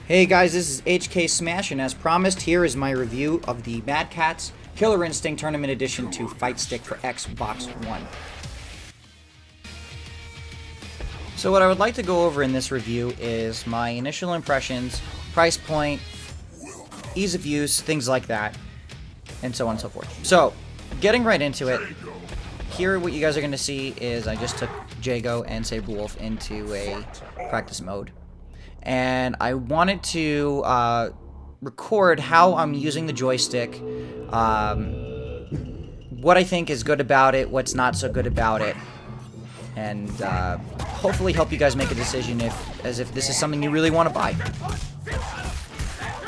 Hey guys, this is HK Smash, and as promised, here is my review of the MadCatz Killer Instinct Tournament Edition 2 Fight Stick for Xbox One. So what I would like to go over in this review is my initial impressions, price point, ease of use, things like that, and so on and so forth. So, getting right into it, here what you guys are going to see is I just took Jago and Saberwolf into a practice mode. And I wanted to record how I'm using the joystick, what I think is good about it, what's not so good about it, and hopefully help you guys make a decision as if this is something you really want to buy.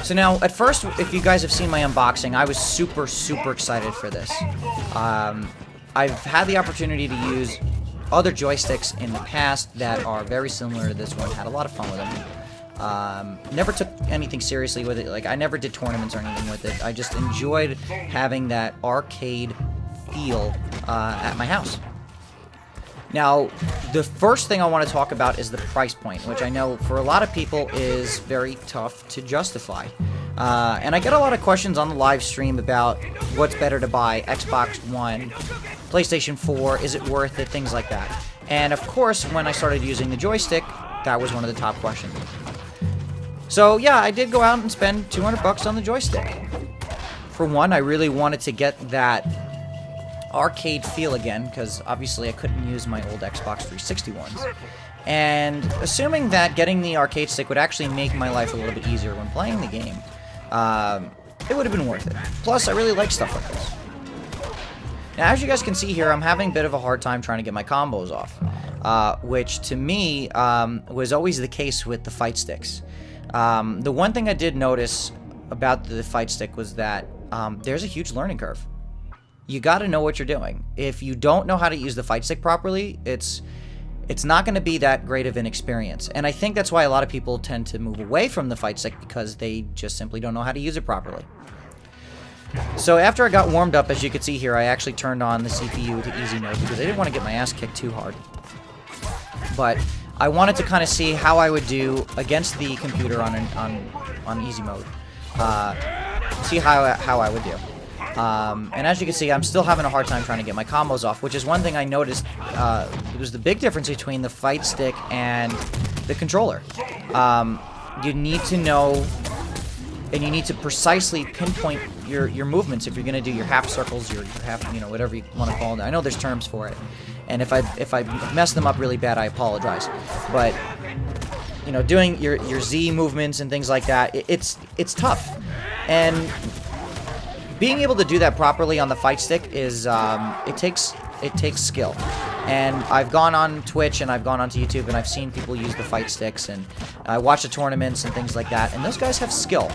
So now, at first, if you guys have seen my unboxing, I was super excited for this. I've had the opportunity to use other joysticks in the past that are very similar to this one, had a lot of fun with them. Never took anything seriously with it. Like, I never did tournaments or anything with it. I just enjoyed having that arcade feel at my house. Now, the first thing I want to talk about is the price point, which I know for a lot of people is very tough to justify. And I get a lot of questions on the live stream about what's better to buy, Xbox One, PlayStation 4, is it worth it, things like that. And of course, when I started using the joystick, that was one of the top questions. So yeah, I did go out and spend 200 bucks on the joystick. For one, I really wanted to get that arcade feel again, because obviously I couldn't use my old Xbox 360 ones. And assuming that getting the arcade stick would actually make my life a little bit easier when playing the game, it would have been worth it. Plus, I really like stuff like this. Now, as you guys can see here, I'm having a bit of a hard time trying to get my combos off, which to me was always the case with the fight sticks. The one thing I did notice about the fight stick was that there's a huge learning curve. You got to know what you're doing. If you don't know how to use the fight stick properly, it's not going to be that great of an experience. And I think that's why a lot of people tend to move away from the fight stick, because they just simply don't know how to use it properly. So after I got warmed up, as you can see here, I actually turned on the CPU to easy mode because I didn't want to get my ass kicked too hard. But I wanted to kind of see how I would do against the computer on easy mode. See how I would do. And as you can see, I'm still having a hard time trying to get my combos off, which is one thing I noticed was the big difference between the fight stick and the controller. You need to know, and you need to precisely pinpoint your movements if you're going to do your half circles, your half, whatever you want to call it. I know there's terms for it, and if I mess them up really bad, I apologize. But doing your Z movements and things like that, it's tough, and being able to do that properly on the fight stick is it takes skill. And I've gone on Twitch and I've gone onto YouTube and I've seen people use the fight sticks, and I watch the tournaments and things like that, and those guys have skill.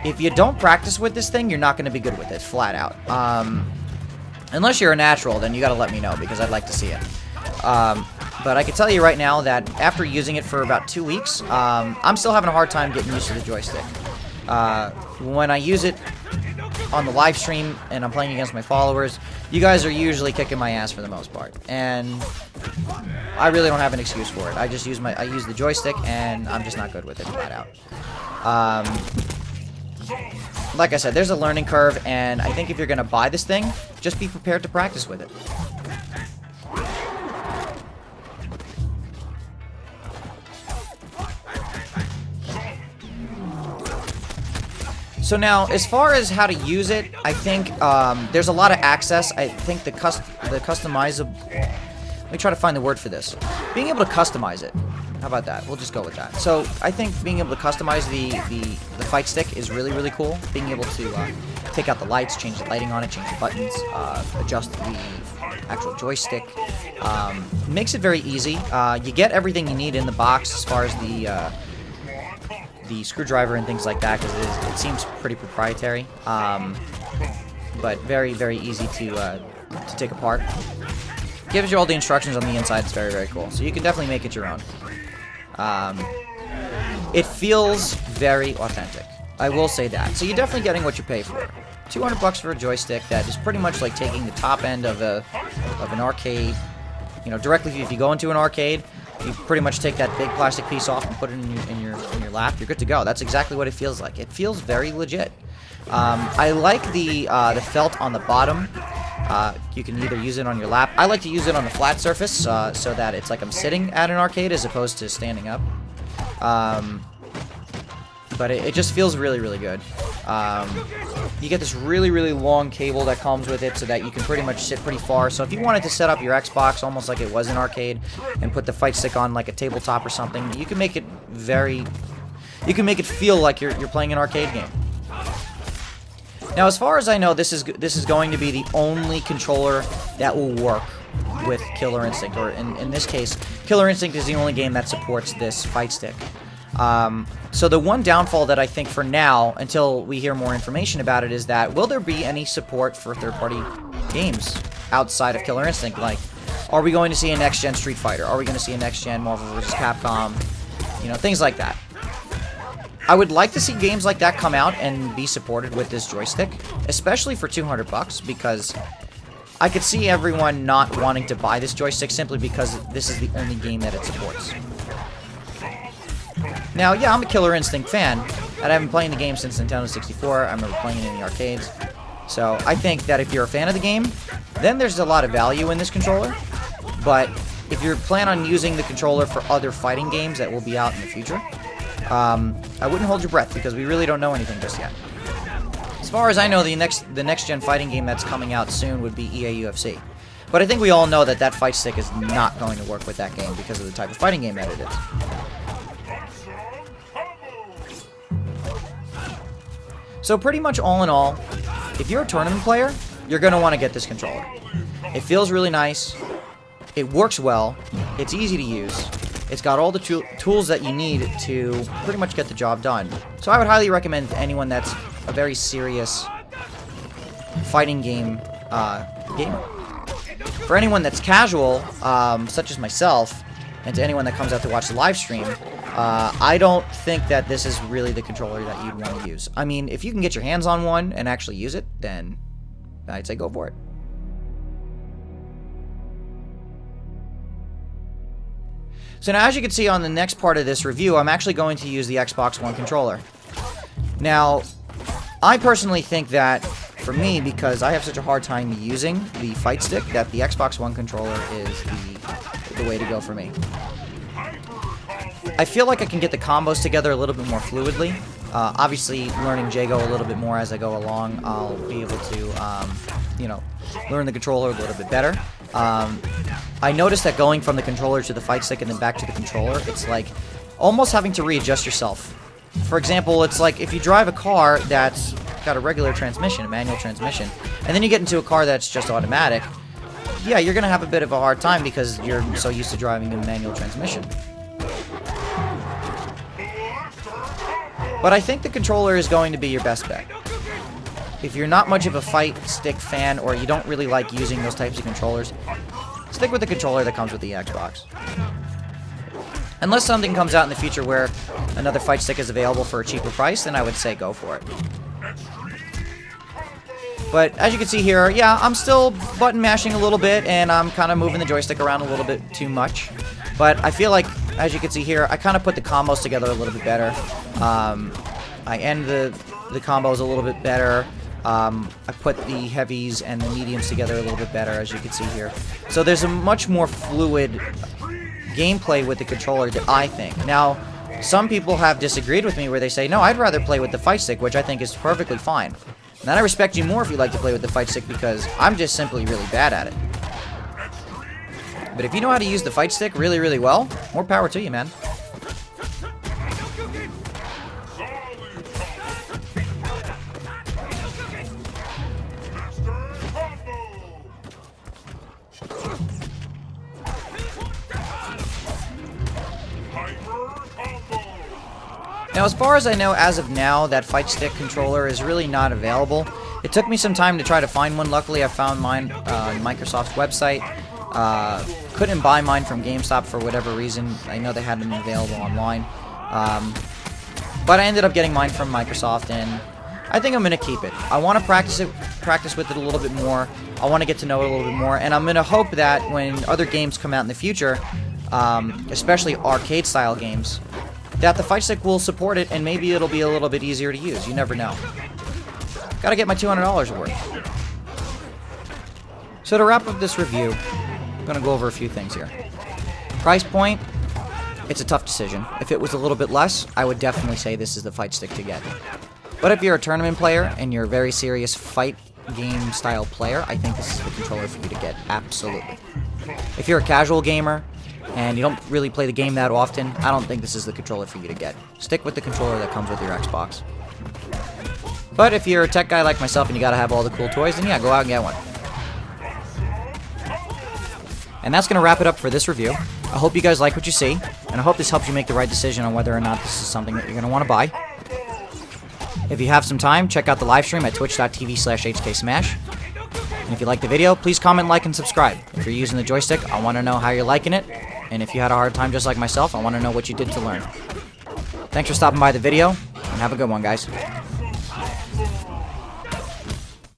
If you don't practice with this thing, you're not going to be good with it, flat out. Unless you're a natural, then you got to let me know, because I'd like to see it. But I can tell you right now that after using it for about 2 weeks, I'm still having a hard time getting used to the joystick. When I use it on the live stream and I'm playing against my followers, you guys are usually kicking my ass for the most part, and I really don't have an excuse for it. I just use the joystick, and I'm just not good with it, flat out. Like I said, there's a learning curve, and I think if you're gonna buy this thing, just be prepared to practice with it. So now, as far as how to use it, I think there's a lot of access. I think the customizable... Let me try to find the word for this. Being able to customize it. How about that? We'll just go with that. So I think being able to customize the fight stick is really cool. Being able to take out the lights, change the lighting on it, change the buttons, adjust the actual joystick. Makes it very easy. You get everything you need in the box as far as the screwdriver and things like that, because it seems pretty proprietary, but very easy to take apart. Gives you all the instructions on the inside. It's very cool, so you can definitely make it your own. It feels very authentic, I will say that. So you're definitely getting what you pay for. 200 bucks for a joystick that is pretty much like taking the top end of an arcade. Directly, if you go into an arcade, You pretty much take that big plastic piece off and put it in your lap. You're good to go. That's exactly what it feels like. It feels very legit. I like the felt on the bottom. You can either use it on your lap. I like to use it on a flat surface so that it's like I'm sitting at an arcade as opposed to standing up. But it just feels really, really good. You get this really, really long cable that comes with it so that you can pretty much sit pretty far. So if you wanted to set up your Xbox almost like it was an arcade and put the fight stick on like a tabletop or something, you can make it you can make it feel like you're playing an arcade game. Now, as far as I know, this is going to be the only controller that will work with Killer Instinct, or in this case, Killer Instinct is the only game that supports this fight stick. So the one downfall that I think for now, until we hear more information about it, is that will there be any support for third-party games outside of Killer Instinct? Like, are we going to see a next-gen Street Fighter? Are we going to see a next-gen Marvel vs. Capcom? You know, things like that. I would like to see games like that come out and be supported with this joystick, especially for $200, because I could see everyone not wanting to buy this joystick simply because this is the only game that it supports. Now, yeah, I'm a Killer Instinct fan, and I've been playing the game since Nintendo 64. I remember playing it in the arcades. So I think that if you're a fan of the game, then there's a lot of value in this controller. But if you plan on using the controller for other fighting games that will be out in the future, I wouldn't hold your breath, because we really don't know anything just yet. As far as I know, the next-gen fighting game that's coming out soon would be EA UFC. But I think we all know that that fight stick is not going to work with that game because of the type of fighting game that it is. So pretty much all in all, if you're a tournament player, you're going to want to get this controller. It feels really nice. It works well. It's easy to use. It's got all the tools that you need to pretty much get the job done. So I would highly recommend to anyone that's a very serious fighting game gamer. For anyone that's casual, such as myself, and to anyone that comes out to watch the live stream, I don't think that this is really the controller that you'd want to use. I mean, if you can get your hands on one and actually use it, then I'd say go for it. So now, as you can see on the next part of this review, I'm actually going to use the Xbox One controller. Now, I personally think that, for me, because I have such a hard time using the fight stick, that the Xbox One controller is the way to go for me. I feel like I can get the combos together a little bit more fluidly. Obviously, learning Jago a little bit more as I go along, I'll be able to, you know, learn the controller a little bit better. I noticed that going from the controller to the fight stick and then back to the controller, it's like almost having to readjust yourself. For example, it's like if you drive a car that's got a regular transmission, a manual transmission, and then you get into a car that's just automatic, yeah, you're going to have a bit of a hard time because you're so used to driving a manual transmission. But I think the controller is going to be your best bet. If you're not much of a fight stick fan, or you don't really like using those types of controllers, stick with the controller that comes with the Xbox. Unless something comes out in the future where another fight stick is available for a cheaper price, then I would say go for it. But as you can see here, yeah, I'm still button mashing a little bit, and I'm kind of moving the joystick around a little bit too much. But I feel like, as you can see here, I kind of put the combos together a little bit better. I end the combos a little bit better. I put the heavies and the mediums together a little bit better, as you can see here. So there's a much more fluid gameplay with the controller, I think. Now, some people have disagreed with me where they say, no, I'd rather play with the fight stick, which I think is perfectly fine. And I respect you more if you like to play with the fight stick, because I'm just simply really bad at it. But if you know how to use the fight stick really, really well, more power to you, man. Now, as far as I know, as of now, that fight stick controller is really not available. It took me some time to try to find one. Luckily, I found mine on Microsoft's website. Couldn't buy mine from GameStop for whatever reason. I know they had them available online. But I ended up getting mine from Microsoft, and I think I'm going to keep it. I want to practice with it a little bit more. I want to get to know it a little bit more, and I'm going to hope that when other games come out in the future, especially arcade-style games, that the fight stick will support it, and maybe it'll be a little bit easier to use. You never know. Gotta get my $200 worth. So to wrap up this review, I'm gonna go over a few things here. Price point, it's a tough decision. If it was a little bit less, I would definitely say this is the fight stick to get. But if you're a tournament player and you're a very serious fight game style player, I think this is the controller for you to get. Absolutely. If you're a casual gamer and you don't really play the game that often, I don't think this is the controller for you to get. Stick with the controller that comes with your Xbox. But if you're a tech guy like myself and you gotta have all the cool toys, then yeah, go out and get one. And that's going to wrap it up for this review. I hope you guys like what you see, and I hope this helps you make the right decision on whether or not this is something that you're going to want to buy. If you have some time, check out the live stream at twitch.tv/hksmash. And if you like the video, please comment, like, and subscribe. If you're using the joystick, I want to know how you're liking it. And if you had a hard time just like myself, I want to know what you did to learn. Thanks for stopping by the video, and have a good one, guys.